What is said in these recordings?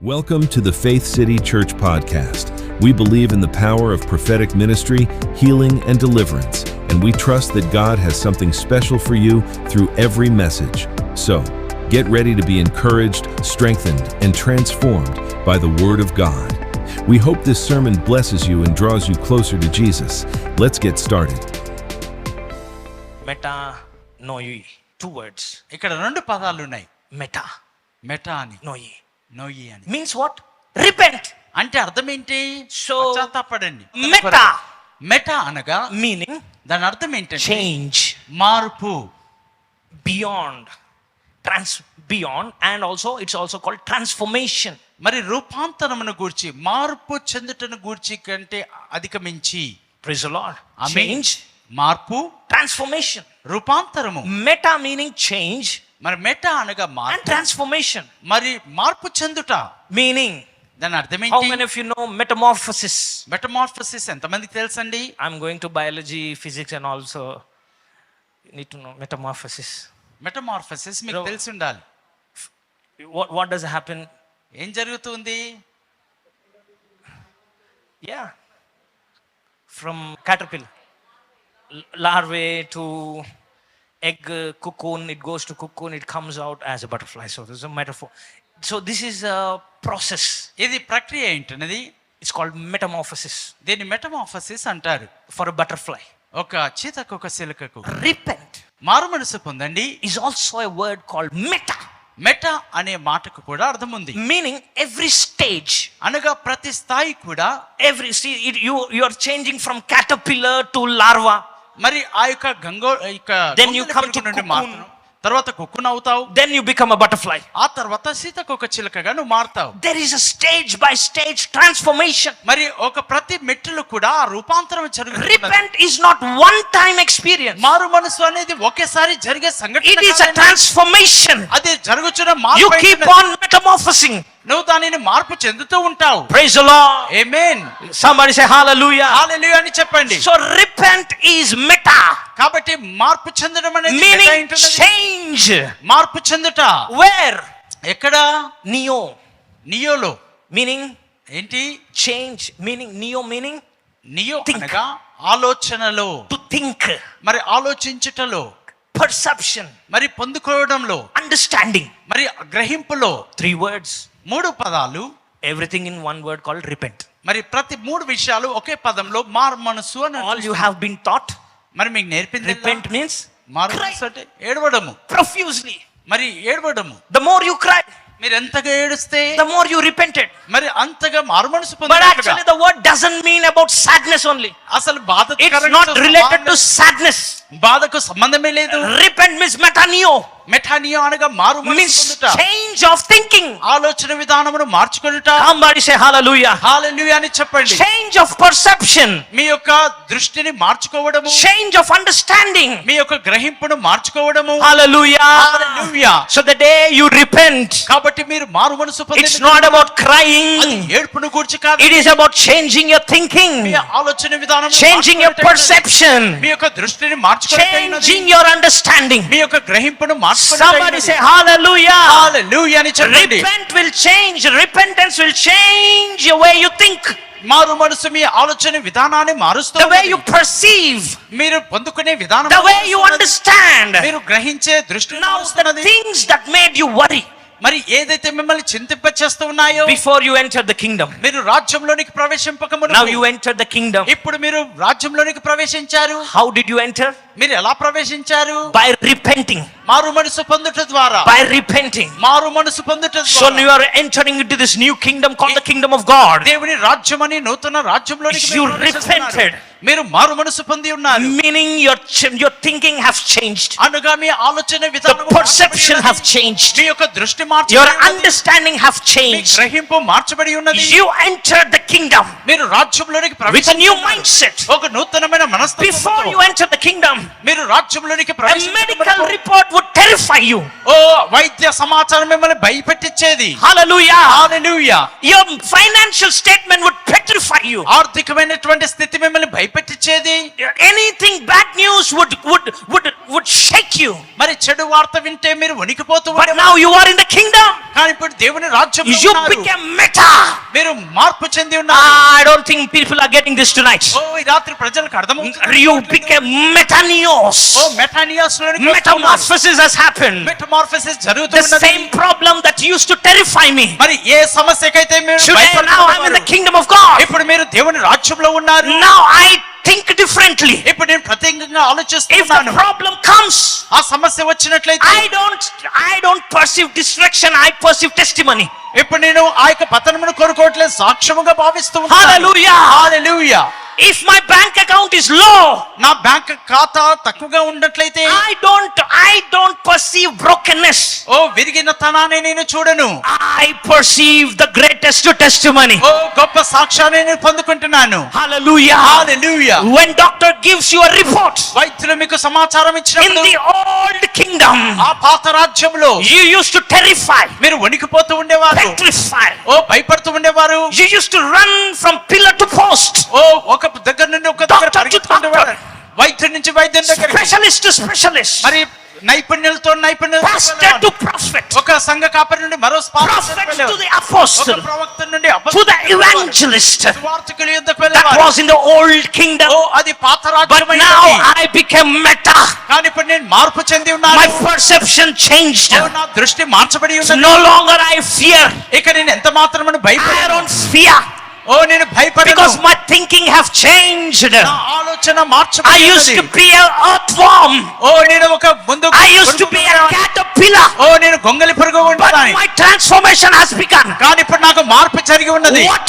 Welcome to the Faith City Church podcast. We believe in the power of prophetic ministry, healing, and deliverance, and we trust that God has something special for you through every message. So, get ready to be encouraged, strengthened, and transformed by the Word of God. We hope this sermon blesses you and draws you closer to Jesus. Let's get started. Metanoia, 2 words. ఇక్కడ 2 పదాలు ఉన్నాయి. Meta అని, నోయి అని. Means what? Repent. అంటే అర్థం ఏంటి? పశ్చాత్తాపడండి. Meta అనగా meaning దాని అర్థం ఏంటంటే change, మార్పు, beyond, and also it's also called transformation. మరి రూపాంతరమును గూర్చి, మార్పు చెందుటను గూర్చి కంటే అధికమించి. Praise the Lord. Change, మార్పు, transformation, రూపాంతరము. meta meaning change, మరి మెటా అనగా and మార్పు, transformation, మరి మార్పు చెందుట. meaning దాని అర్థం how ఏంటి? many of you know metamorphosis? Metamorphosis ఎంతమందికి తెలుసండి? I'm going to biology, physics and also you need to know metamorphosis. Metamorphosis మీకు తెలిసి ఉండాలి. What does happen? ఏం జరుగుతుంది? Yeah, from caterpillar, larvae to egg, cocoon, it goes to cocoon, it comes out as a butterfly. So this is a metaphor. So this is a process. ఇది ప్రక్రియ ఏంటనేది It's called metamorphosis దీన్ని metamorphosis అంటారు. for a butterfly. ఒక చీతకు, ఒక సిలకకు Repent మారు మనసు పొందండి is also a word called meta, meta అనే మాటకు కూడా అర్థం ఉంది. meaning every stage, అనగా ప్రతి స్థాయి కూడా. you are changing from caterpillar to larva. మరి ఆ యొక్క Then you come to నుండి cocoon. మారుతావు, తర్వాత కుక్కున అవుతావు, Then you become a butterfly. ఆ తర్వాత సీతకొక చిలకగా నువ్వు మారుతావు. There is a stage by stage transformation. మరి ఒక ప్రతి మెట్టులు కూడా రూపాంతరం జరుగుతుంది. Repent is not one time experience. మారు మనసు అనేది ఒకేసారి జరిగే సంఘటన. It is a transformation. అది జరుగుతున్న You మార్పు. keep on metamorphosing. నువ్వు దానిని మార్పు చెందుతూ ఉంటావు. Praise the Lord. Amen. Somebody say hallelujah. హల్లెలూయా అని చెప్పండి. So repent is meta, కాబట్టి మార్పు చెందడం అనేది meaning మెటా ఏంటన్నది? change. మార్పు చెందుట. Where? ఎక్కడ? నియోలో. Meaning ఏంటి? change, meaning meaning neo Think. అనగా ఆలోచనలో, to think, మరి ఆలోచించుటలో, perception, మరి పొందుకోవడంలో, understanding. మరి గ్రహింపులో. 3 words, 3 పదాలు, everything in one word called repent. మరి ప్రతి 3 విషయాలు ఒకే పదంలో మారు మనసు అని. All you have been taught, మరి మీకు నేర్పింది repent means మారు cry మనసు అంటే ఏడవడము, profusely. మరి ఏడవడము. The more you cry, మీరు ఎంతగా ఏడుస్తే the more you repented. మరి అంతగా మారు మనసు But పొందినట్లుగా. actually the word doesn't mean about sadness only. అసలు బాధ It's not related to sadness. బాధకు సంబంధమే లేదు. Repent means metaneo, మెటానియో అనగా మారు మనసు means పొందుట, change of thinking. ఆలోచన విధానమును మార్చుకొనుట. Somebody say hallelujah. హల్లెలూయా అని చెప్పండి. Change of perception, మీ యొక్క దృష్టిని మార్చుకోవడము, change of understanding. మీ యొక్క గ్రహింపును మార్చుకోవడము. Hallelujah. Hallelujah. So the day you repent, కాబట్టి మీరు మారు మనసు it's పొందిన not about crying. ఏడుపును గూర్చి కాదు. It is about changing your thinking, మీ ఆలోచన విధానం, changing your perception, మీ యొక్క దృష్టిని మార్చుకోవడం, changing your understanding. మీ యొక్క గ్రహింపును Somebody say hallelujah. హల్లెలూయా అని చెప్పండి. Repent will change. Repentance will change the way you think, మారు మనసు మీ ఆలోచన విధానాన్ని మారుస్తుంది. the way you perceive, మీరు పొందుకునే విధానం, the way you understand. మీరు గ్రహించే దృష్టిని Now the మారుస్తున్నది. things that made you worry మరి ఏదైతే మిమ్మల్ని చింతింపచేస్తూ ఉన్నాయో, before you entered the kingdom, మీరు రాజ్యంలోనికి ప్రవేశింపకముందు, now you entered the kingdom. ఇప్పుడు మీరు రాజ్యంలోనికి ప్రవేశించారు. How did you enter? మీరు ఎలా ప్రవేశించారు? By repenting. మారు మనసు పొందుట ద్వారా. By repenting. మారు మనసు పొందుట So ద్వారా. you are entering into this new kingdom called the kingdom of God. దేవుని రాజ్యమని నూతన రాజ్యంలోనికి You మీరు ప్రవేశిస్తున్నారు. repented. మీరు మారు మనసు పొంది ఉన్నారు. Meaning your thinking has changed. అనగా మీ ఆలోచన The విధానం perception have changed. మీ యొక్క దృష్టి Your మార్చబడి ఉన్నది. understanding have me changed. గ్రహింపు మార్చబడి ఉన్నది. You entered the kingdom మీరు రాజ్యంలోనికి with a new ప్రవేశిస్తున్నారు. mindset. ఒక నూతనమైన Before you మనస్తత్వంతో enter the kingdom, మీరు రాజ్యంలోనికి a medical ప్రవేశించారు. report would terrify you. ఓ వైద్య సమాచారం మిమ్మల్ని భయపెట్టించేది. Hallelujah. Hallelujah. Your financial statement would petrify you. ఆర్థికమైనటువంటి స్థితి మిమ్మల్ని భయపెట్టించేది? Anything bad news would shake you. మరి చెడు వార్త వింటే మీరు వణికిపోతూ But now you are in the kingdom. కానీ ఇప్పుడు దేవుని రాజ్యంలో You ఉన్నారు. became meta. మీరు మార్పు చెంది ఉన్నారు. I don't think people are getting this tonight. ఓ ఈ రాత్రి ప్రజలకు అర్థమవుతుంది. You became metanios. ఓ మెటానియాస్ లోనికి Metamorphosis has happened. Metamorphosis The జరుగుతున్నది. same problem that used to terrify me. మరి ఏ సమస్యకైతే మీరు Today now I'm in the kingdom of God. ఇప్పుడు మీరు దేవుని రాజ్యంలో ఉన్నారు. Now I think differently. ఇప్పుడు నేను ప్రత్యేకంగా If the ఆలోచిస్తున్నాను. problem comes, ఆ సమస్య వచ్చినట్లయితే I don't perceive destruction, I perceive testimony. ఇప్పుడు నేను ఆ యొక్క పతనమును కోరుకోవట్లేదు, సాక్ష్యముగా భావిస్తూ ఉన్నాను. Hallelujah. Hallelujah. If my bank account is low, నా బ్యాంక్ ఖాతా తక్కువగా ఉన్నట్లయితే I don't perceive brokenness. ఓ విరిగిన తనాన్ని నేను చూడను. I perceive the greatest testimony. ఓ గొప్ప సాక్ష్యాన్ని నేను పొందుకుంటున్నాను. Hallelujah. Hallelujah. When doctor gives you a report వైద్యులు మీకు సమాచారం in ఇచ్చినప్పుడు the old kingdom, ఆ పాత రాజ్యంలో you used to terrify, మీరు వణికిపోతూ ఉండేవారు. petrify. ఓ భయపడుతూ ఉండేవారు. You used to run from pillar to post. ఓ ఒక దగ్గర నుండి ఒక దగ్గర Doctor to పరిగెత్తుకుంటేవారు. వైద్యుడి నుంచి వైద్యుని దగ్గర, Specialist to specialist. మరి నైపుణ్యులతో Pastor to prophet. ఒక సంఘ కాపరి నుండి మరో Prophet to the ఒక apostle. ప్రవక్త నుండి To the evangelist. సువార్తికుల యొద్దకు That వెళ్ళేవారు. was in the old kingdom. ఓ అది పాత But రాజ్యం now అయినది. I became meta. కానీ ఇప్పుడు నేను మార్పు చెంది ఉన్నాను. My perception changed. ఓ నా దృష్టి మార్చబడి So ఉన్నది. no longer I fear. ఇక నేను ఎంత మాత్రమని I భయపడను. don't fear. ఓ నేను భయపడను. Because my thinking have changed. నా ఆలోచన I మార్చబడి used to ఉన్నది. be an earthworm. ఓ నేను ఒక ముందు I used to be a caterpillar. ఓ నేను గొంగలి పురుగు But ఉంటాను. my transformation has begun. కానీ ఇప్పుడు నాకు మార్పు జరిగి ఉన్నది. What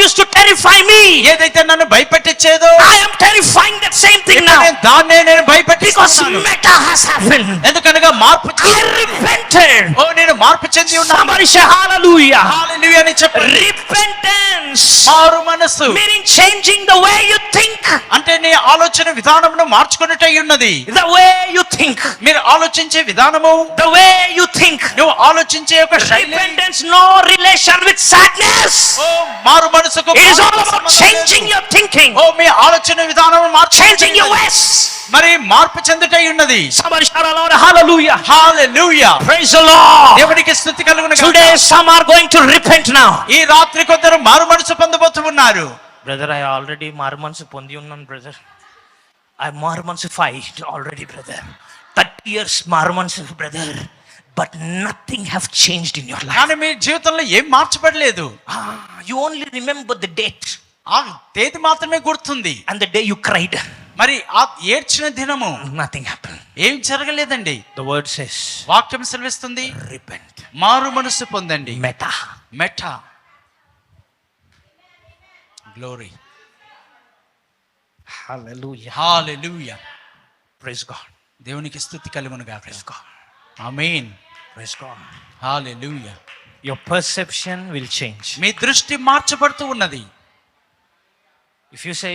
used to terrify me, ఏదైతే నన్ను భయపెట్టించేదో I am terrifying that same thing ఇప్పుడు now. నేను దాన్నే నేను Because భయపెట్టిస్తున్నాను. meta has happened. ఎందుకనగా మార్పు I చెంది- repented. ఓ నేను మార్పు చెంది ఉన్నాను. Somebody say hallelujah. హల్లెలూయా అని చెప్పండి. Repentance మారు మనసు meaning changing the way you think. అంటే నీ ఆలోచన విధానమును మార్చుకున్నట్టయి ఉన్నది. The way you think. మీరు ఆలోచించే విధానము, The way you think. నువ్వు ఆలోచించే ఒక శైలి. Repentance no relation with sadness. ఓ మారు మనసుకు It is all about changing your thinking. ఓ మీ ఆలోచన విధానం Changing your ways. మరి మార్పు చెందుటై ఉన్నది. Somebody shout aloud hallelujah. Hallelujah. Praise the Lord. దేవునికి స్తుతి కలుగును గాక. Today some are going to repent now. ఈ రాత్రి కొందరు మారు మనసు పొందబోతూ ఉన్నారు. Brother, I already marmansu pondi unnan brother. I marmansified already brother. 30 years marmansu brother. But nothing have changed in your life. కానీ మీ జీవితంలో ఏం మార్చబడలేదు. You only remember the date ఆ తేదీ మాత్రమే గుర్తుంది. and the day you cried. మరి ఆ ఏడ్చిన దినము Nothing happened. ఏం జరగలేదండి. The word says వాక్యం సెలవిస్తుంది, repent. మారు మనసు పొందండి. Meta. Meta glory. Hallelujah. హల్లెలూయా. Praise God. దేవునికి స్తుతి కలుగును గాక. Praise God. Amen. Praise God. Hallelujah. Your perception will change. మీ దృష్టి మార్చబడుతూ ఉన్నది. If you say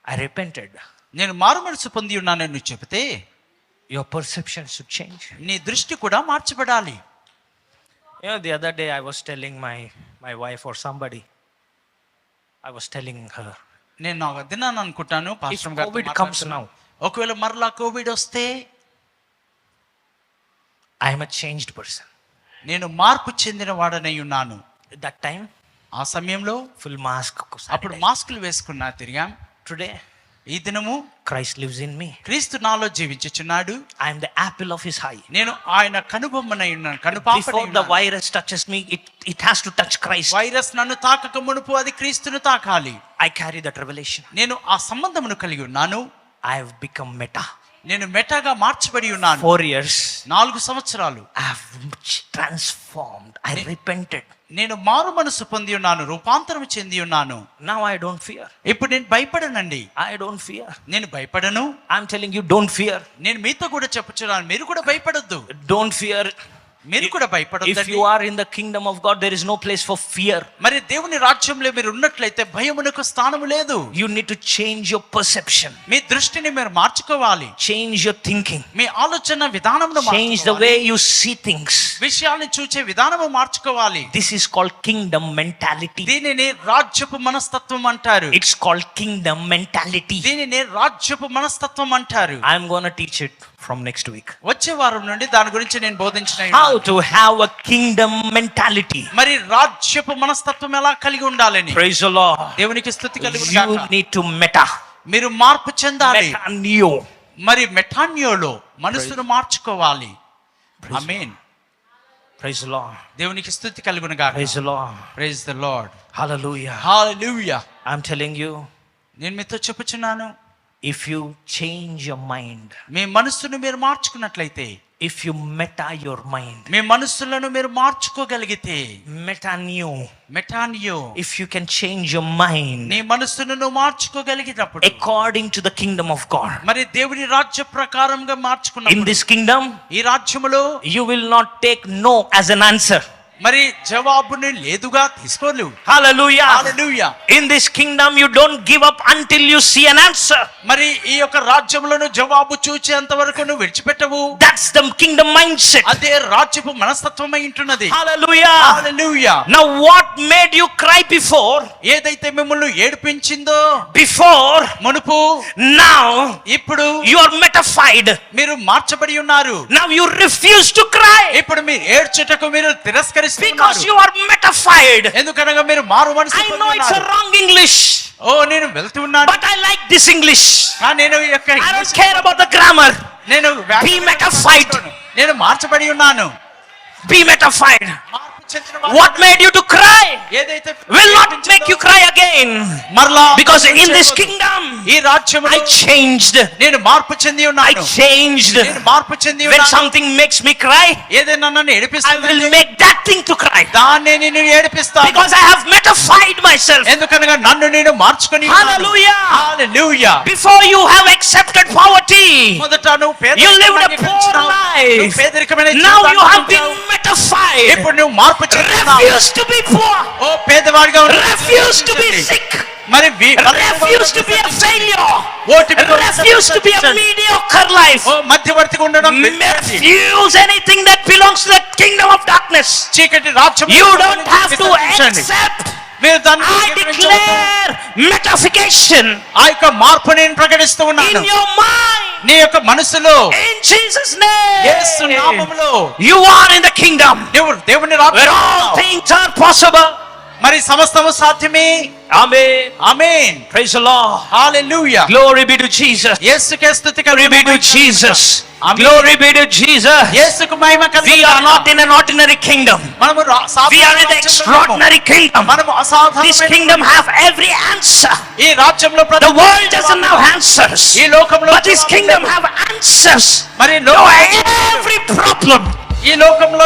I repented, నేను మారు మనసు పొంది ఉన్నానని నువ్వు చెబితే your perception should change. నీ దృష్టి కూడా మార్చబడాలి. You know, the other day I was telling my wife or somebody, I was telling her, నేను నాకు దినాన్ని అనుకుంటాను if పాస్టర్ గారితో COVID comes now, ఒకవేళ మరలా కోవిడ్ వస్తే I am a changed person. నేను మార్పు చెందిన వాడనై ఉన్నాను. At that time, ఆ సమయంలో full mask. అప్పుడు మాస్కులు వేసుకున్నా తిరిగాం. Today, ఈ దినము Christ lives in me. క్రీస్తు నాలో జీవించుచున్నాడు. I am the apple of his eye. నేను ఆయన కనుబొమ్మనై ఉన్నాను, కనుపాపనై Before the ఉన్నాను. virus touches me, it has to touch Christ. Virus నన్ను తాకక మునుపు అది క్రీస్తును తాకాలి. I carry that revelation. నేను ఆ సంబంధమును కలిగి ఉన్నాను. I have become meta. నేను మెటాగా మార్చబడి ఉన్నాను. 4 years, 4 సంవత్సరాలు I have transformed. I repented. నేను మారు మనసు పొంది ఉన్నాను, రూపాంతరం చెంది ఉన్నాను. Now I don't fear. ఇప్పుడు నేను భయపడనండి. I don't fear. నేను భయపడను. I'm telling you, don't fear. నేను మీతో కూడా చెప్పుచున్నాను, మీరు కూడా భయపడొద్దు. Don't fear మీరు కూడా If భయపడొద్దండి. you are in the kingdom of God, there is no place for fear. మరి దేవుని రాజ్యంలో మీరు ఉన్నట్లయితే భయమునకు స్థానము లేదు. You need to change your perception, మీ దృష్టిని మీరు మార్చుకోవాలి. change your thinking, మీ ఆలోచన విధానమును change the way you see things. విషయాలను చూసే విధానము మార్చుకోవాలి. This is called kingdom mentality. దీనిని రాజ్యపు మనస్తత్వం అంటారు. It's called kingdom mentality. దీనిని రాజ్యపు మనస్తత్వం అంటారు. I'm going to teach it from next week. వచ్చే వారం నుండి దాని గురించి నేను బోధించిన How to have a kingdom mentality. మరి రాజ్యపు మనస్తత్వం ఎలా కలిగి ఉండాలని. Praise the Lord. దేవునికి స్తుతి You కలుగును. need to meta. మీరు మార్పు చెందాలి. Metaneo. మరి మెటాన్యోలో మనసును మార్చుకోవాలి. ఆమేన్. Praise the Lord. దేవునికి స్తుతి కలుగును గాక. Praise the Lord. Praise the lord. Hallelujah. Hallelujah. I'm telling you, నేను మీతో చెప్పుచున్నాను, if you change your mind, మీ మనస్సును మీరు మార్చుకున్నట్లయితే, if you meta your mind, మీ మనస్సులను మీరు మార్చుకోగలిగితే, metaneo, మెటానియో, if you can change your mind నీ మనస్సును నువ్వు మార్చుకోగలిగినప్పుడు, according to the kingdom of God, మరి దేవుని రాజ్య ప్రకారంగా in మార్చుకున్నప్పుడు, this kingdom, ఈ రాజ్యములో you will not take no as an answer. మరి జవాబుని లేదుగా తీసుకోలేవు. Hallelujah. Hallelujah. In this kingdom, you don't give up until you see an answer. మరి ఈ యొక్క రాజ్యములను జవాబు చూచేంత వరకు నువ్వు విడిచిపెట్టవు. That's the kingdom mindset. అదే రాజ్యపు మనస్తత్వమై ఉంటున్నది. Hallelujah. Hallelujah. Now, what made you cry before? ఏదైతే మిమ్మల్ని ఏడిపించిందో Before, మునుపు, now ఇప్పుడు you are metafied. మీరు మార్చబడి ఉన్నారు. Now you refuse to cry ఇప్పుడు మీరు ఏడ్చుటకు మీరు తిరస్కరిస్తున్నారు. because you are metafied. ఎందుకనగా మీరు మారు మనసు I know it's a పొందుతున్నారు. wrong English, ఓ నేను వెళ్తున్నాను, but I like this English. కానీ నేను ఈ యొక్క I don't care about the grammar. నేను Be metafied. నేను మార్చబడి ఉన్నాను. Be metafied. మార్పు చెందిన వాడు What made you to cry ఏదైతే will not make you cry again. మరలా Because in this kingdom, ఈ రాజ్యములో I changed. నేను మార్పు చెంది I ఉన్నాను. changed. నేను మార్పు చెంది When ఉన్నాను. something makes me cry, ఏదైనా నన్ను I will ఏడిపిస్తుంది, make that thing to cry. దాన్ని నేను ఏడిపిస్తాను. Because I have metafied myself. ఎందుకనగా నన్ను నేను మార్చుకొని Hallelujah. Hallelujah. Before you have accepted poverty, మొదట నువ్వు you lived a పేదరికాన్ని poor పెంచినావు. life. నువ్వు పేదరికమైన Now జీవితాన్ని you have been గడిపావు. metafied. ఇప్పుడు నువ్వు మార్పు చెందుతున్నావు. Refuse to be poor. Oh పేదవాడిగా Refuse to be sick. మరి Refuse to be a failure. ఓటిమితో Refuse to be a mediocre life. ఓ మధ్యవర్తిగా ఉండడం Refuse anything that belongs to the kingdom of darkness. చీకటి రాజ్యం. You don't have to accept. మీరు దాన్ని I declare metafication ఆ యొక్క మార్పు నేను ప్రకటిస్తూ in ఉన్నాను. your mind. నీ యొక్క మనసులో In Jesus' యేసు name. నామములో You are in the kingdom నువ్వు దేవుని where రాజ్యంలో all ఉన్నావు. things are possible. మరి సమస్తము సాధ్యమే. Amen. Amen. Praise the Lord. Hallelujah. Glory be to Jesus. యేసుకే స్తుతి Glory be to కలుగును. Jesus. Amen. Glory be to Jesus. యేసుకు మహిమ కలుగును. We are not in an ordinary kingdom. మనము We are in the extraordinary kingdom. మనము This అసాధారణమైన kingdom have every answer. ఈ రాజ్యంలో ప్రతి The world doesn't have answers, ఈ లోకంలో but this kingdom have answers మరి to లోకం every problem. ఈ లోకంలో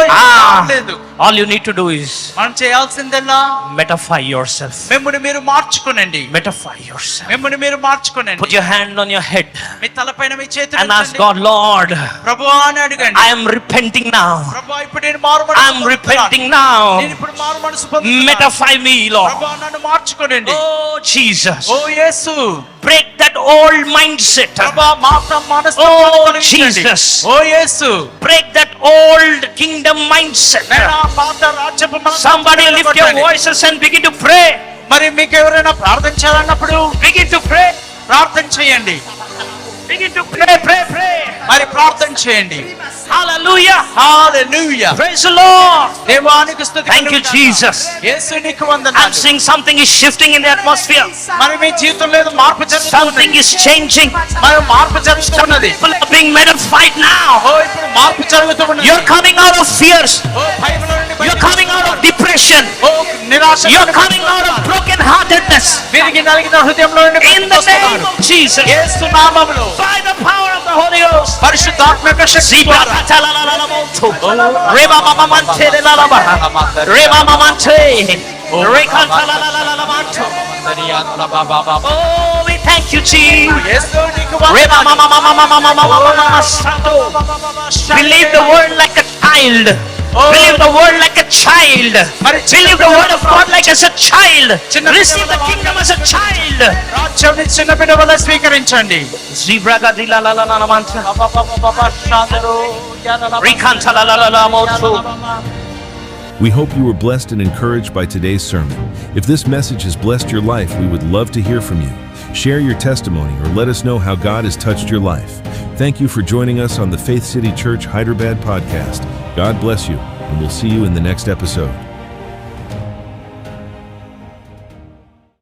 లేదు. All you need to do is మనం చేయాల్సిందల్లా metify yourself. మిమ్మల్ని మీరు మార్చుకోనండి. Metify yourself. మిమ్మల్ని మీరు మార్చుకోనండి. Put your hand on your head మీ తలపైన మీ చేతులు and ask ఉంచండి. God, Lord, ప్రభువా అని అడగండి. I am repenting now. ప్రభువా ఇప్పుడు నేను మారు మనసు I am repenting now. నేను ఇప్పుడు మారు మనసు పొందుతున్నాను. Metify me, Lord. ప్రభువా నన్ను మార్చుకోనండి. Oh Jesus, oh Yesu. break that old mindset. ప్రభువా మాత మనసు Oh, తొలగించండి. Jesus. Oh Yesu. Break that old kingdom mindset. నేను ఆ పాత రాజ్యపు మనసు Somebody lift your తొలగించండి. voices and begin to pray. మరి మీకు ఎవరైనా ప్రార్థన చేయాలన్నప్పుడు Begin to pray. ప్రార్థన చేయండి. Begin to pray. మరి ప్రార్థన చేయండి. Hallelujah. Hallelujah. Praise the Lord. దేవానికి స్తుతి Thank you, కలుగును. Jesus. యేసు నీకు I'm వందనాలు. seeing something is shifting in the atmosphere. మరి మీ జీవితంలో ఏదో మార్పు Something జరుగుతున్నది. is changing. మరి మార్పు జరుగుతున్నది. People are being metafied now. ఓ ఇప్పుడు మార్పు జరుగుతున్నది. You're coming out of fears. ఓ భయములో నుండి You're బయటకు coming out of depression. ఓ నిరాశ You're coming out of broken-heartedness. విరిగి నలిగిన హృదయంలో నుండి In బయటకు the వస్తున్నారు. name of Jesus. యేసు నామములో By the power of the Holy Ghost. పరిశుద్ధాత్మ యొక్క శక్తి ద్వారా Reba mama mante de la lava. Reba mama mante. Rekanta la la la la la manto. Oh, we thank you, Jesus. యేసు నీకు Reba వందనాలు. mama mama mama mama mama mama santo. Believe the word like a child. Believe the word like a child. మరి Believe the word of God like as a child. చిన్న Receive the kingdom as a child. రాజ్యాన్ని చిన్న బిడ్డ వల్ల స్వీకరించండి. Zibraga dilalalalamantra. Rikantalalalalamosu. We hope you were blessed and encouraged by today's sermon. If this message has blessed your life, we would love to hear from you. Share your testimony or let us know how God has touched your life. Thank you for joining us on the Faith City Church Hyderabad podcast. God bless you, and we'll see you in the next episode.